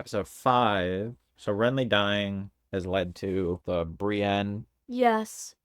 Episode 5. So Renly dying has led to the Brienne Yes.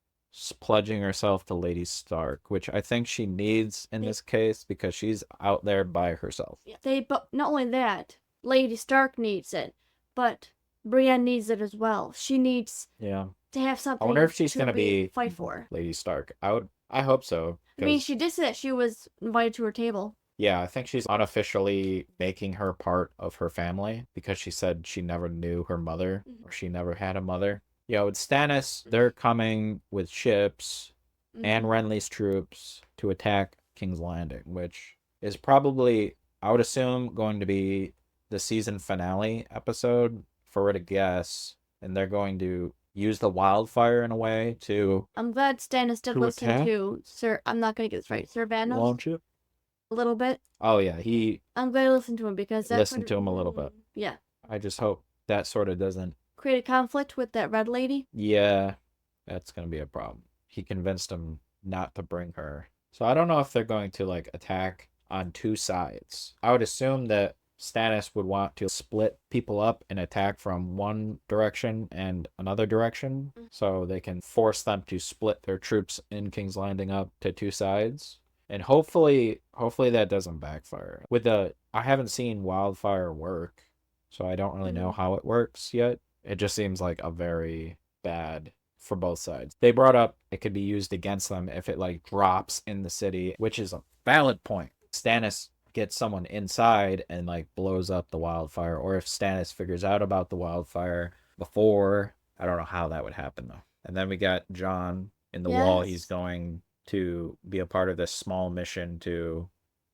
pledging herself to Lady Stark, which I think she needs in this case because she's out there by herself. But not only that, Lady Stark needs it, but Brienne needs it as well. She needs Yeah. to have something. I wonder if she's gonna be fight for. Lady Stark. I hope so. I mean, she did say that she was invited to her table. Yeah, I think she's unofficially making her part of her family because she said she never knew her mother or she never had a mother. Yeah, with Stannis, they're coming with ships and Renly's troops to attack King's Landing, which is probably, I would assume, going to be the season finale episode for it to guess. And they're going to use the wildfire in a way to. I'm glad Stannis did listen to Sir. I'm not going to get this right. Sir Vanos? Launch it? A little bit. Oh, yeah. I'm glad I listened to him because that listened to him a little bit. Yeah. I just hope that sort of doesn't create a conflict with that red lady. Yeah, that's going to be a problem. He convinced him not to bring her. So I don't know if they're going to like attack on two sides. I would assume that Stannis would want to split people up and attack from one direction and another direction so they can force them to split their troops in King's Landing up to two sides. And hopefully that doesn't backfire. I haven't seen wildfire work, so I don't really know how it works yet. It just seems like a very bad for both sides. They brought up it could be used against them if it like drops in the city, which is a valid point. Stannis gets someone inside and like blows up the wildfire, or if Stannis figures out about the wildfire before, I don't know how that would happen though. And then we got Jon in the wall. He's going to be a part of this small mission to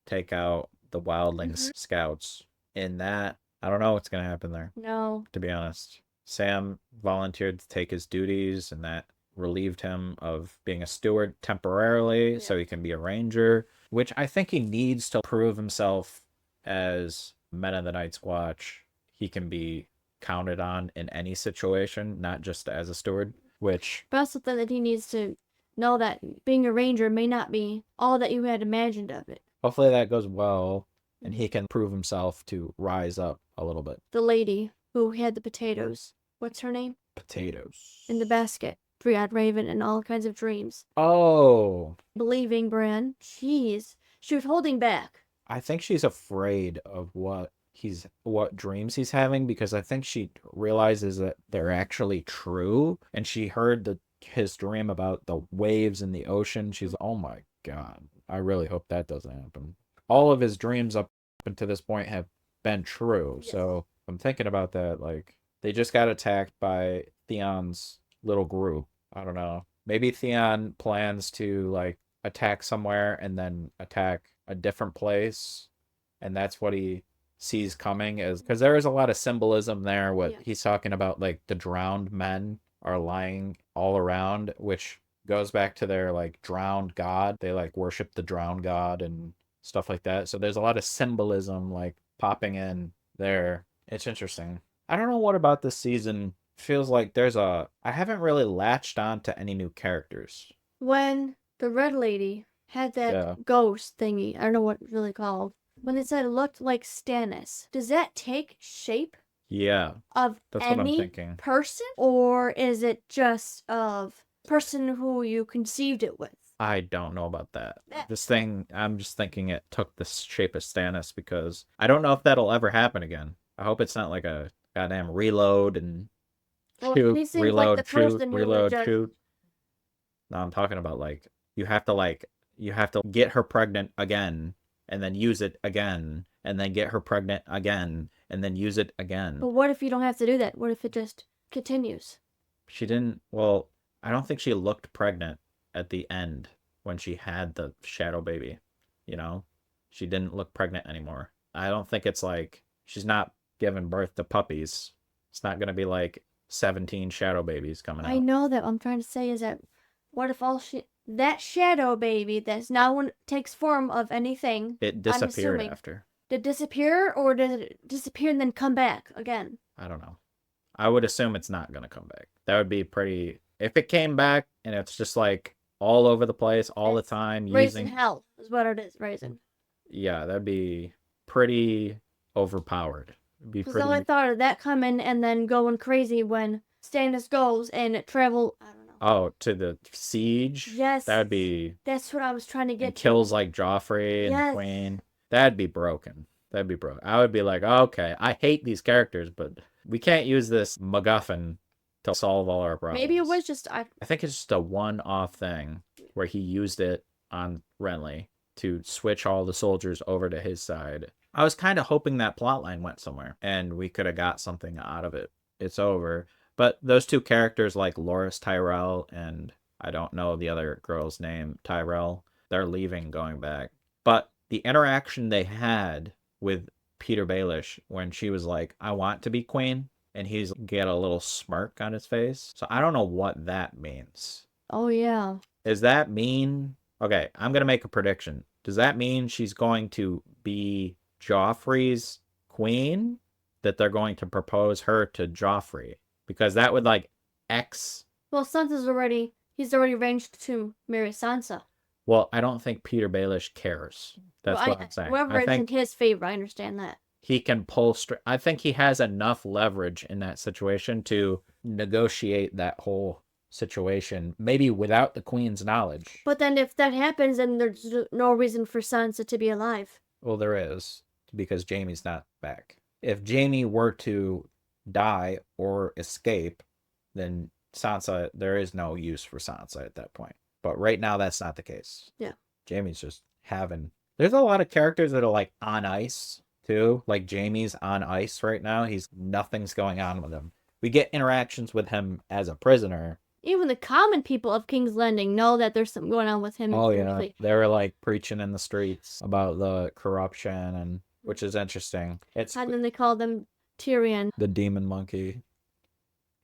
take out the wildlings scouts. In that, I don't know what's going to happen there. No. To be honest. Sam volunteered to take his duties, and that relieved him of being a steward temporarily so he can be a ranger, which I think he needs to prove himself as Men of the Night's Watch. He can be counted on in any situation, not just as a steward, which... But also that he needs to know that being a ranger may not be all that you had imagined of it. Hopefully that goes well, and he can prove himself to rise up a little bit. The lady who had the potatoes. What's her name? Potatoes. In the basket. Three-eyed raven and all kinds of dreams. Oh. Believing Bran. Jeez. She was holding back. I think she's afraid of what dreams he's having, because I think she realizes that they're actually true. And she heard his dream about the waves in the ocean. She's like, oh my God. I really hope that doesn't happen. All of his dreams up until this point have been true. Yes. So I'm thinking about that, like, they just got attacked by Theon's little group. I don't know. Maybe Theon plans to like attack somewhere and then attack a different place. And that's what he sees coming, is because there is a lot of symbolism there. He's talking about, like the drowned men are lying all around, which goes back to their like drowned god. They like worship the drowned god and stuff like that. So there's a lot of symbolism like popping in there. It's interesting. I don't know what about this season. Feels like I haven't really latched on to any new characters. When the red lady had that ghost thingy, I don't know what it's really called. When they said it looked like Stannis, does that take shape? Yeah. Of that's any what I'm thinking. Person? Or is it just of person who you conceived it with? I don't know about that. I'm just thinking it took the shape of Stannis, because I don't know if that'll ever happen again. I hope it's not like a goddamn reload and shoot, reload, like shoot, reload, shoot. No, I'm talking about like you have to get her pregnant again and then use it again and then get her pregnant again and then use it again. But what if you don't have to do that? What if it just continues? She didn't. Well, I don't think she looked pregnant at the end when she had the shadow baby. You know, she didn't look pregnant anymore. I don't think it's like she's not giving birth to puppies. It's not going to be like 17 shadow babies coming out. I know that. What I'm trying to say is that what if that shadow baby that's now when it takes form of anything, it disappeared after. Did it disappear, or did it disappear and then come back again? I don't know. I would assume it's not going to come back. That would be pretty... If it came back and it's just like all over the place all the time, raising hell is what it is, raising. Yeah, that'd be pretty overpowered. It'd be Because all I thought of that coming and then going crazy when Stannis goes and travel. I don't know. Oh, to the siege? Yes. That'd be... That's what I was trying to get to. Kills like Joffrey and the Queen. That'd be broken. That'd be broken. I would be like, okay, I hate these characters, but we can't use this MacGuffin to solve all our problems. Maybe it was just... I think it's just a one-off thing where he used it on Renly to switch all the soldiers over to his side. I was kind of hoping that plotline went somewhere and we could have got something out of it. It's over. But those two characters like Loras Tyrell and I don't know the other girl's name, Tyrell, they're leaving, going back. But the interaction they had with Petyr Baelish when she was like, I want to be queen, and he's get a little smirk on his face. So I don't know what that means. Oh, yeah. Does that mean... Okay, I'm going to make a prediction. Does that mean she's going to be Joffrey's queen? That they're going to propose her to Joffrey? Because that would like X... Well, Sansa's already... He's already arranged to marry Sansa. Well, I don't think Petyr Baelish cares. That's what I'm saying. Whoever is in his favor, I understand that. He can pull... I think he has enough leverage in that situation to negotiate that whole situation, maybe without the Queen's knowledge. But then if that happens, then there's no reason for Sansa to be alive. Well, there is, because Jaime's not back. If Jaime were to die or escape, then Sansa, there is no use for Sansa at that point. But right now, that's not the case. Yeah. Jaime's just having... There's a lot of characters that are like on ice, too. Like Jaime's on ice right now. Nothing's going on with him. We get interactions with him as a prisoner. Even the common people of King's Landing know that there's something going on with him. Oh, yeah. They were like preaching in the streets about the corruption, and which is interesting. And then they call them Tyrion. The demon monkey.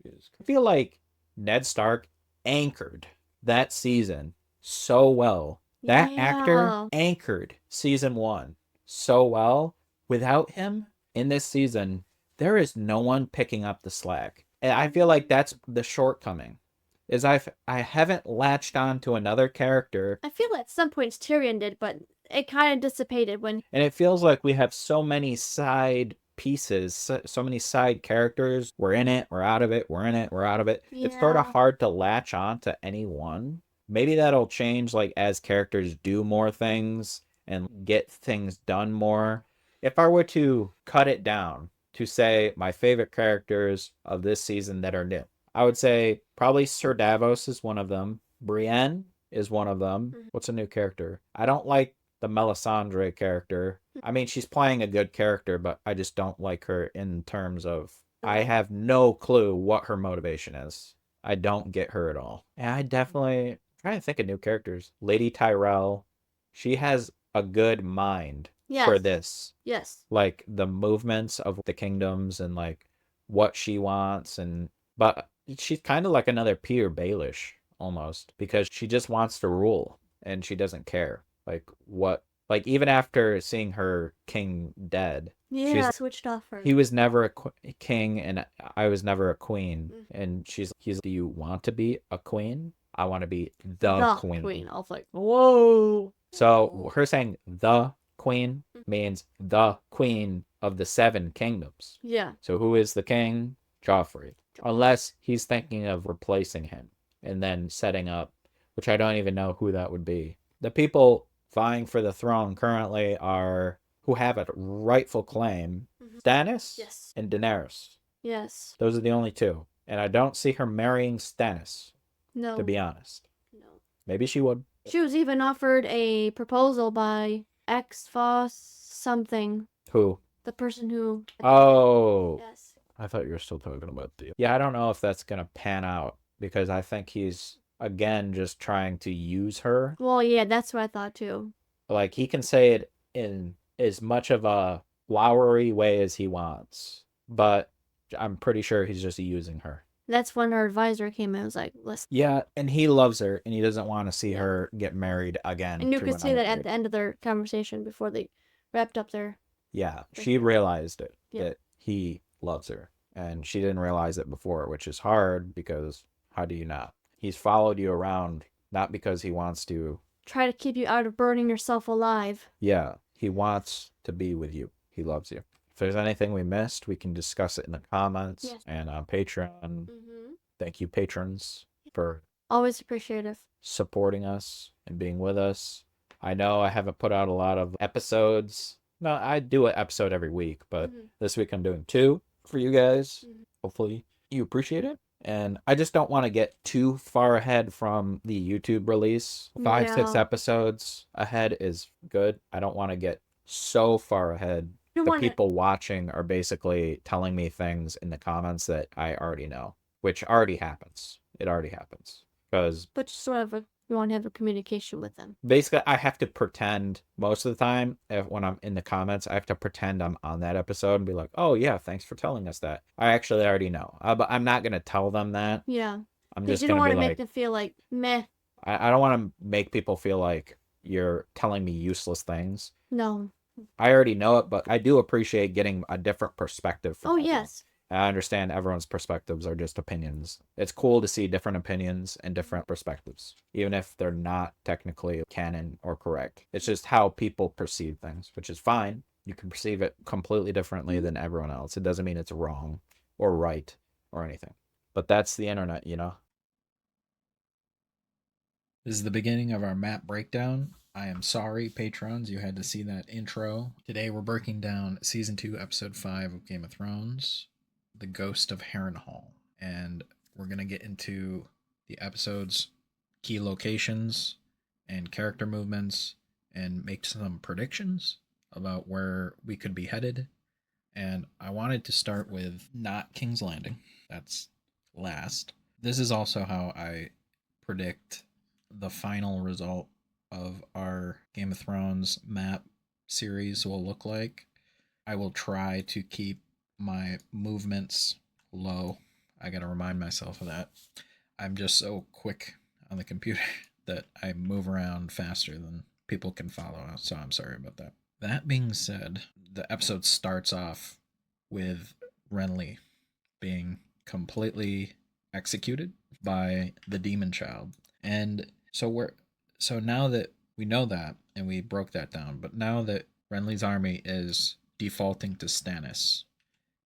I feel like Ned Stark anchored that season so well. That actor anchored season 1 so well. Without him in this season, there is no one picking up the slack. And I feel like that's the shortcoming. Is I haven't latched on to another character. I feel at some points Tyrion did, but it kind of dissipated when... And it feels like we have so many side pieces, so many side characters. We're in it, we're out of it, we're in it, we're out of it. Yeah. It's sort of hard to latch on to any one. Maybe that'll change like as characters do more things and get things done more. If I were to cut it down to say my favorite characters of this season that are new, I would say probably Sir Davos is one of them. Brienne is one of them. Mm-hmm. What's a new character? I don't like the Melisandre character. I mean, she's playing a good character, but I just don't like her in terms of... I have no clue what her motivation is. I don't get her at all. And I definitely... I'm trying to think of new characters. Lady Tyrell. She has a good mind for this. Yes. Like the movements of the kingdoms and like what she wants. But she's kind of like another Petyr Baelish almost, because she just wants to rule and she doesn't care. Like what... Like, even after seeing her king dead, she's switched off her. He was never a king, and I was never a queen. Mm-hmm. And he's, do you want to be a queen? I want to be the queen. I was like, whoa. So her saying the queen means the queen of the 7 kingdoms. Yeah. So who is the king? Joffrey. Unless he's thinking of replacing him and then setting up, which I don't even know who that would be. The people vying for the throne currently are, who have a rightful claim, Stannis and Daenerys. Yes. Those are the only 2. And I don't see her marrying Stannis. No. To be honest. No. Maybe she would. She was even offered a proposal by X-Foss something. Who? The person who... Oh. Yes. I thought you were still talking about Theon. Yeah, I don't know if that's going to pan out, because I think he's... again, just trying to use her. Well, yeah, that's what I thought too. Like, he can say it in as much of a flowery way as he wants, but I'm pretty sure he's just using her. That's when her advisor came in and was like, listen. Yeah, and he loves her, and he doesn't want to see her get married again. And you could see that at the end of their conversation before they wrapped up their... Yeah, she realized it, that he loves her, and she didn't realize it before, which is hard, because how do you not? He's followed you around, not because he wants to... try to keep you out of burning yourself alive. Yeah, he wants to be with you. He loves you. If there's anything we missed, we can discuss it in the comments and on Patreon. Thank you, patrons, for always appreciative supporting us and being with us. I know I haven't put out a lot of episodes. No, I do an episode every week, but this week I'm doing 2 for you guys. Hopefully you appreciate it. And I just don't want to get too far ahead from the YouTube release. 5, 6 episodes ahead is good. I don't want to get so far ahead. The people watching are basically telling me things in the comments that I already know, which already happens. It already happens. But sort of you want to have a communication with them. Basically, I have to pretend most of the time when I'm in the comments, I have to pretend I'm on that episode and be like, oh yeah, thanks for telling us that. I actually already know, but I'm not going to tell them that. Yeah. I'm just you don't want to make them feel like meh. I don't want to make people feel like you're telling me useless things. No. I already know it, but I do appreciate getting a different perspective from everyone. Yes. I understand everyone's perspectives are just opinions. It's cool to see different opinions and different perspectives, even if they're not technically canon or correct. It's just how people perceive things, which is fine. You can perceive it completely differently than everyone else. It doesn't mean it's wrong or right or anything. But that's the internet, you know? This is the beginning of our map breakdown. I am sorry, patrons, you had to see that intro. Today we're breaking down Season 2, Episode 5 of Game of Thrones, The Ghost of Harrenhal. And we're going to get into the episode's key locations and character movements and make some predictions about where we could be headed. And I wanted to start with not King's Landing. That's last. This is also how I predict the final result of our Game of Thrones map series will look like. I will try to keep my movements low. I gotta remind myself of that. I'm just so quick on the computer that I move around faster than people can follow, so I'm sorry about that. That being said, the episode starts off with Renly being completely executed by the demon child. And so now that we know that and we broke that down, but now that Renly's army is defaulting to Stannis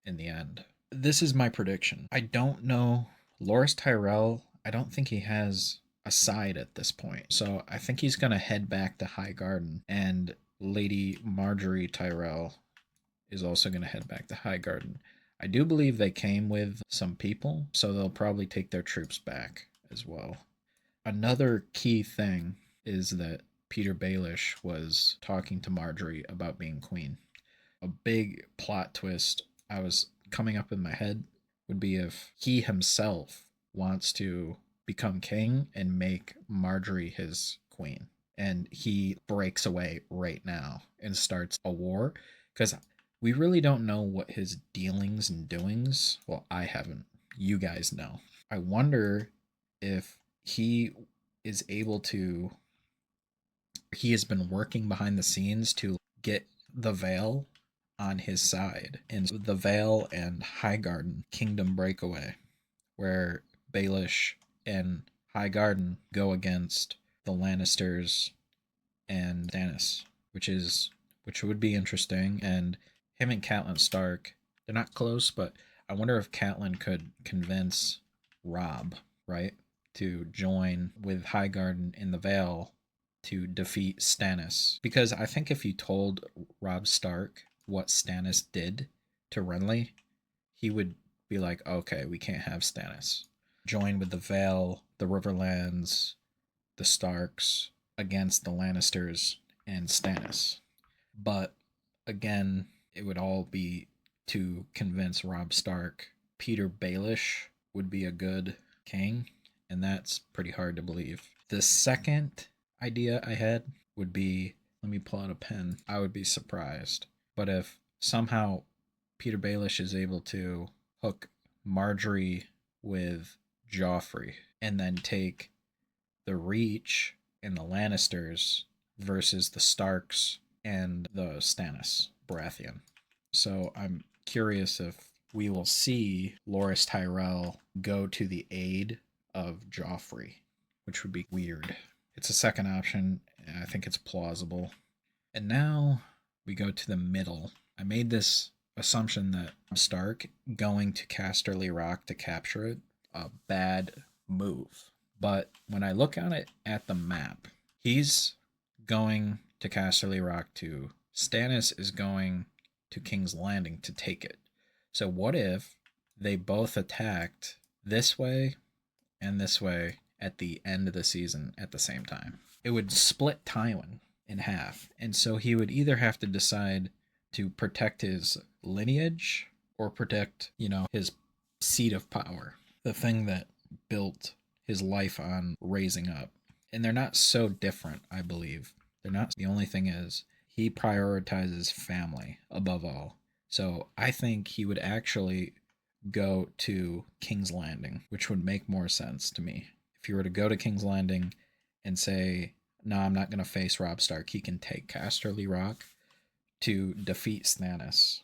in the end. This is my prediction. I don't know. Loras Tyrell, I don't think he has a side at this point. So I think he's going to head back to Highgarden, and Lady Margery Tyrell is also going to head back to Highgarden. I do believe they came with some people, so they'll probably take their troops back as well. Another key thing is that Petyr Baelish was talking to Margery about being queen. A big plot twist I was coming up in my head would be if he himself wants to become king and make Margery his queen. And he breaks away right now and starts a war. Because we really don't know what his dealings and doings, well, I haven't. You guys know. I wonder if he is able to, he has been working behind the scenes to get the Vale on his side in the Vale and Highgarden Kingdom Breakaway, where Baelish and Highgarden go against the Lannisters and Stannis, which would be interesting. And him and Catelyn Stark, they're not close, but I wonder if Catelyn could convince Robb, right, to join with Highgarden in the Vale to defeat Stannis. Because I think if you told Robb Stark what Stannis did to Renly, he would be like, okay, we can't have Stannis. Join with the Vale, the Riverlands, the Starks against the Lannisters and Stannis. But again, it would all be to convince Robb Stark. Petyr Baelish would be a good king, and that's pretty hard to believe. The second idea I had would be, let me pull out a pen. I would be surprised. But if somehow Petyr Baelish is able to hook Margery with Joffrey and then take the Reach and the Lannisters versus the Starks and the Stannis Baratheon. So I'm curious if we will see Loras Tyrell go to the aid of Joffrey, which would be weird. It's a second option, and I think it's plausible. And now we go to the middle. I made this assumption that Stark going to Casterly Rock to capture it, a bad move. But when I look at it at the map, he's going to Casterly Rock to Stannis is going to King's Landing to take it. So what if they both attacked this way and this way at the end of the season at the same time? It would split Tywin in half. And so he would either have to decide to protect his lineage or protect, his seat of power, the thing that built his life on raising up. And they're not so different, I believe. They're not. The only thing is, he prioritizes family above all. So I think he would actually go to King's Landing, which would make more sense to me. If you were to go to King's Landing and say, no, I'm not going to face Robb Stark, he can take Casterly Rock to defeat Stannis,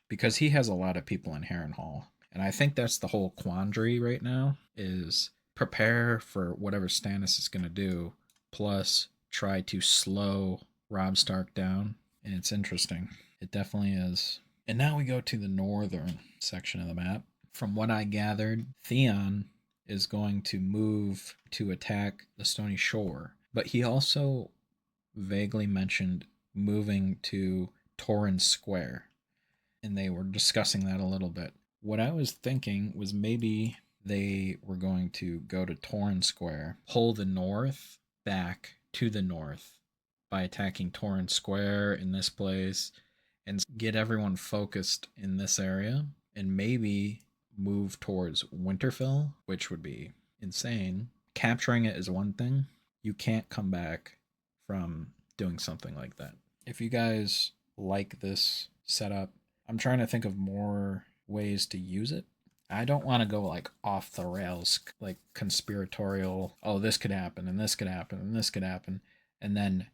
because he has a lot of people in Harrenhal. And I think that's the whole quandary right now, is prepare for whatever Stannis is going to do, plus try to slow Robb Stark down. And it's interesting. It definitely is. And now we go to the northern section of the map. From what I gathered, Theon is going to move to attack the Stony Shore, but he also vaguely mentioned moving to Torrhen Square, and they were discussing that a little bit. What I was thinking was maybe they were going to go to Torrhen Square, pull the north back to the north by attacking Torrhen Square in this place, and get everyone focused in this area, and maybe move towards Winterfell, which would be insane. Capturing it is one thing. You can't come back from doing something like that. If you guys like this setup, I'm trying to think of more ways to use it. I don't want to go like off the rails, like conspiratorial, oh, this could happen and this could happen and this could happen. And then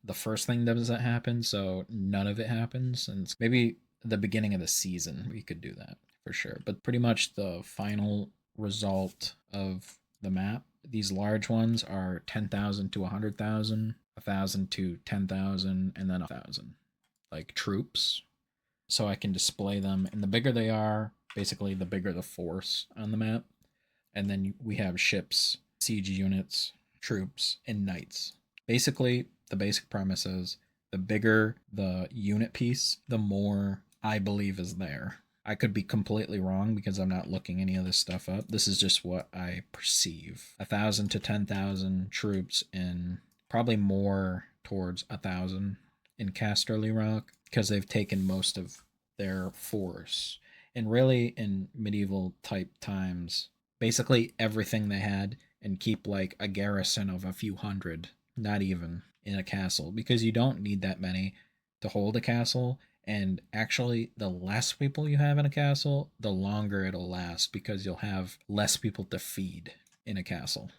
the first thing doesn't happen, so none of it happens. And maybe the beginning of the season, we could do that for sure. But pretty much the final result of the map, these large ones are 10,000 to 100,000, 1,000 to 10,000, and then 1,000, like troops. So I can display them. And the bigger they are, basically the bigger the force on the map. And then we have ships, siege units, troops, and knights. Basically, the basic premise is the bigger the unit piece, the more I believe is there. I could be completely wrong because I'm not looking any of this stuff up. This is just what I perceive. 1,000 to 10,000 troops, in probably more towards 1,000 in Casterly Rock, because they've taken most of their force. And really, in medieval type times, basically everything they had, and keep like a garrison of a few hundred, not even, in a castle, because you don't need that many to hold a castle. And actually, the less people you have in a castle, the longer it'll last, because you'll have less people to feed in a castle.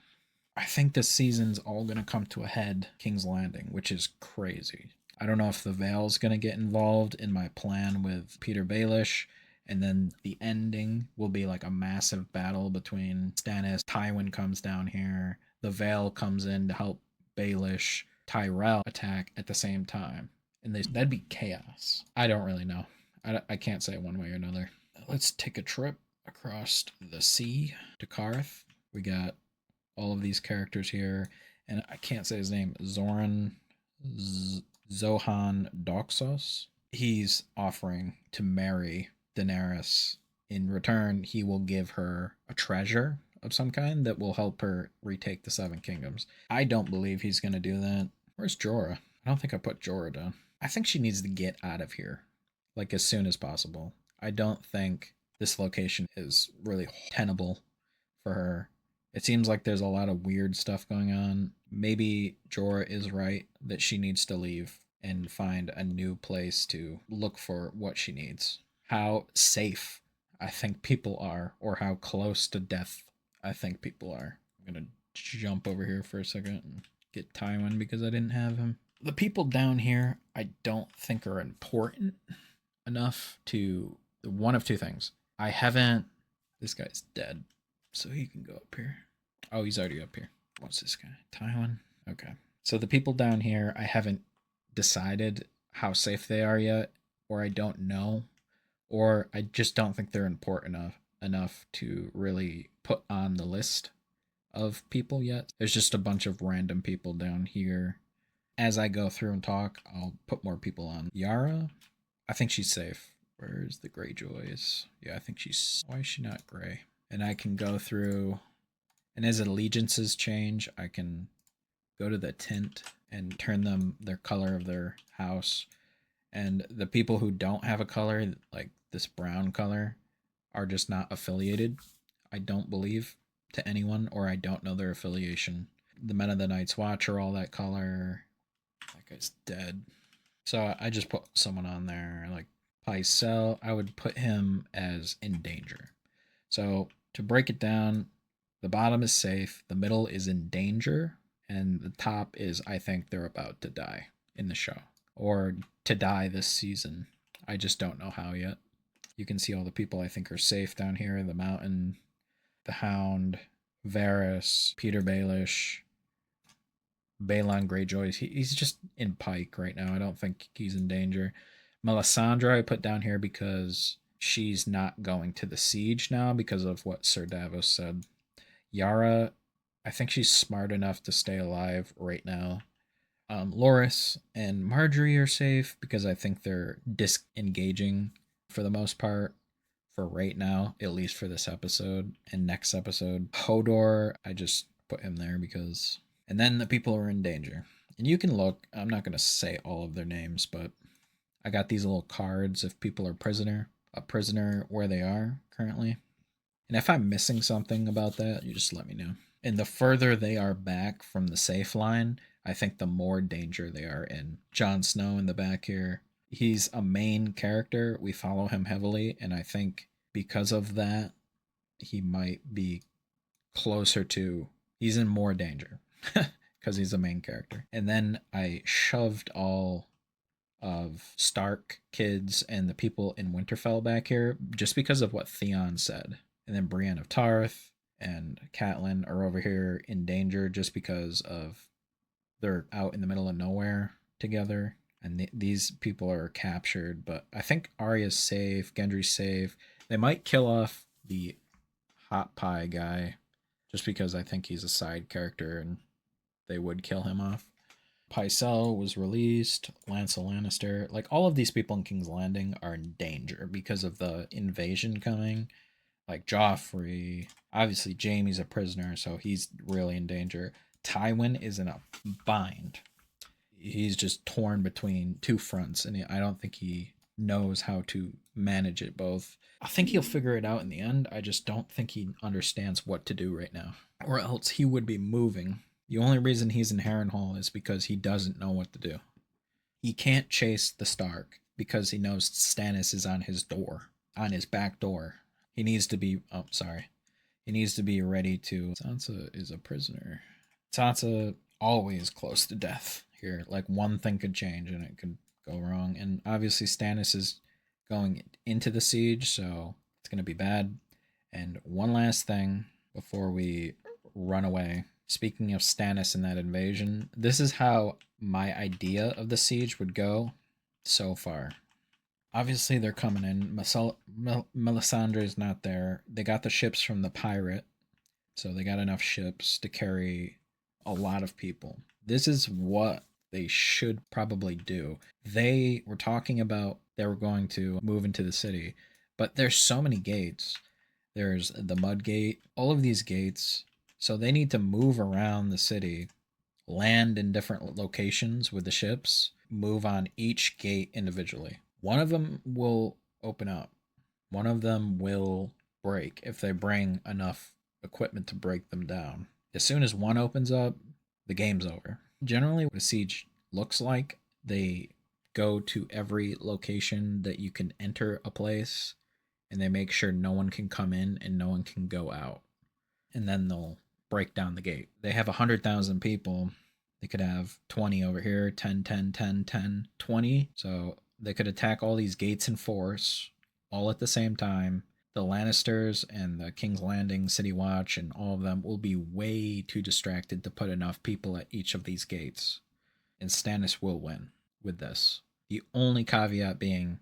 I think this season's all going to come to a head, King's Landing, which is crazy. I don't know if the Vale's going to get involved in my plan with Petyr Baelish, and then the ending will be like a massive battle between Stannis. Tywin comes down here, the Vale comes in to help Baelish, Tyrell attack at the same time. And that'd be chaos. I don't really know. I can't say one way or another. Let's take a trip across the sea to Karth. We got all of these characters here, and I can't say his name. Zohan Doxos. He's offering to marry Daenerys. In return, he will give her a treasure of some kind that will help her retake the Seven Kingdoms. I don't believe he's going to do that. Where's Jorah? I don't think I put Jorah down. I think she needs to get out of here, like, as soon as possible. I don't think this location is really tenable for her. It seems like there's a lot of weird stuff going on. Maybe Jorah is right that she needs to leave and find a new place to look for what she needs. How safe I think people are, or how close to death I think people are. I'm going to jump over here for a second and get Tywin because I didn't have him. The people down here I don't think are important enough to... One of two things. I haven't... This guy's dead, so he can go up here. Oh, he's already up here. What's this guy? Tywin? Okay. So the people down here, I haven't decided how safe they are yet, or I don't know or I just don't think they're important enough to really put on the list of people yet. There's just a bunch of random people down here. As I go through and talk, I'll put more people on. Yara, I think she's safe. Where's the Greyjoys? Yeah, I think she's... Why is she not gray? And I can go through, and as allegiances change, I can go to the tint and turn them their color of their house. And the people who don't have a color, like this brown color, are just not affiliated, I don't believe, to anyone, or I don't know their affiliation. The Men of the Night's Watch are all that color. That guy's dead. So I just put someone on there. Like Pycelle, I would put him as in danger. So to break it down, the bottom is safe, the middle is in danger, and the top is, I think they're about to die in the show. Or to die this season. I just don't know how yet. You can see all the people I think are safe down here. The Mountain, the Hound, Varys, Petyr Baelish, Balon Greyjoy. He's just in Pike right now. I don't think he's in danger. Melisandre I put down here because she's not going to the siege now because of what Sir Davos said. Yara, I think she's smart enough to stay alive right now. Loras and Margery are safe because I think they're disengaging for the most part for right now, at least for this episode and next episode. Hodor, I just put him there because... And then the people are in danger. And you can look, I'm not going to say all of their names, but I got these little cards if people are a prisoner where they are currently. And if I'm missing something about that, you just let me know. And the further they are back from the safe line, I think the more danger they are in. Jon Snow in the back here, he's a main character. We follow him heavily, and I think because of that, he might be closer to... He's in more danger because he's a main character. And then I shoved all of Stark kids and the people in Winterfell back here just because of what Theon said. And then Brienne of Tarth and Catelyn are over here in danger just because of they're out in the middle of nowhere together. And these people are captured. But I think Arya's safe, Gendry's safe. They might kill off the Hot Pie guy just because I think he's a side character and they would kill him off. Pycelle was released, Lancel Lannister. Like, all of these people in King's Landing are in danger because of the invasion coming. Like Joffrey, obviously Jaime's a prisoner, so he's really in danger. Tywin is in a bind. He's just torn between two fronts, and I don't think he knows how to manage it both. I think he'll figure it out in the end. I just don't think he understands what to do right now, or else he would be moving. The only reason he's in Harrenhal is because he doesn't know what to do. He can't chase the Stark because he knows Stannis is on his door, on his back door. He needs to be... Oh, sorry. He needs to be ready to... Sansa is a prisoner. Sansa always close to death here. Like, one thing could change and it could go wrong. And obviously Stannis is going into the siege, so it's going to be bad. And one last thing before we run away. Speaking of Stannis and that invasion, this is how my idea of the siege would go so far. Obviously, they're coming in. Melisandre is not there. They got the ships from the pirate, so they got enough ships to carry a lot of people. This is what they should probably do. They were talking about they were going to move into the city, but there's so many gates. There's the Mud Gate, all of these gates. So they need to move around the city, land in different locations with the ships, move on each gate individually. One of them will open up. One of them will break if they bring enough equipment to break them down. As soon as one opens up, the game's over. Generally, what a siege looks like, they go to every location that you can enter a place, and they make sure no one can come in and no one can go out. And then they'll break down the gate. They have 100,000 people. They could have 20 over here, 10, 10, 10, 10, 20. So they could attack all these gates in force all at the same time. The Lannisters and the King's Landing, City Watch, and all of them will be way too distracted to put enough people at each of these gates. And Stannis will win with this. The only caveat being,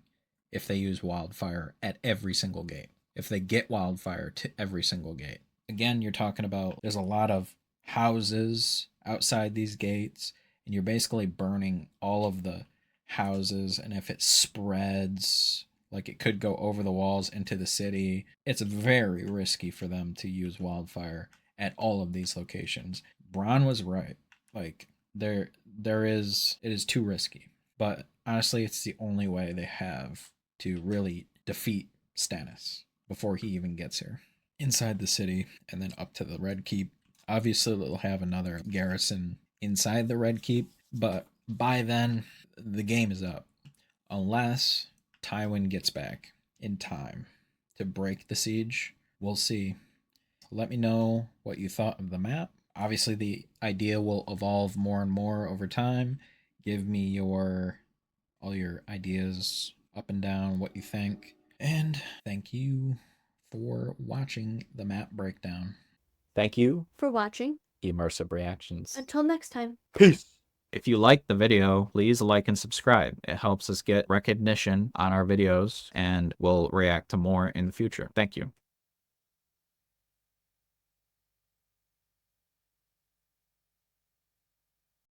if they use wildfire at every single gate, if they get wildfire to every single gate. Again, you're talking about there's a lot of houses outside these gates, and you're basically burning all of the houses, and if it spreads, like it could go over the walls into the city, it's very risky for them to use wildfire at all of these locations. Bran was right. Like it is too risky. But honestly, it's the only way they have to really defeat Stannis before he even gets here. Inside the city and then up to the Red Keep. Obviously, they'll have another garrison inside the Red Keep, but by then, the game is up. Unless Tywin gets back in time to break the siege. We'll see. Let me know what you thought of the map. Obviously, the idea will evolve more and more over time. Give me all your ideas up and down, what you think. And thank you for watching the map breakdown. Thank you for watching Immersive Reactions. Until next time. Peace. If you liked the video, please like and subscribe. It helps us get recognition on our videos, and we'll react to more in the future. Thank you.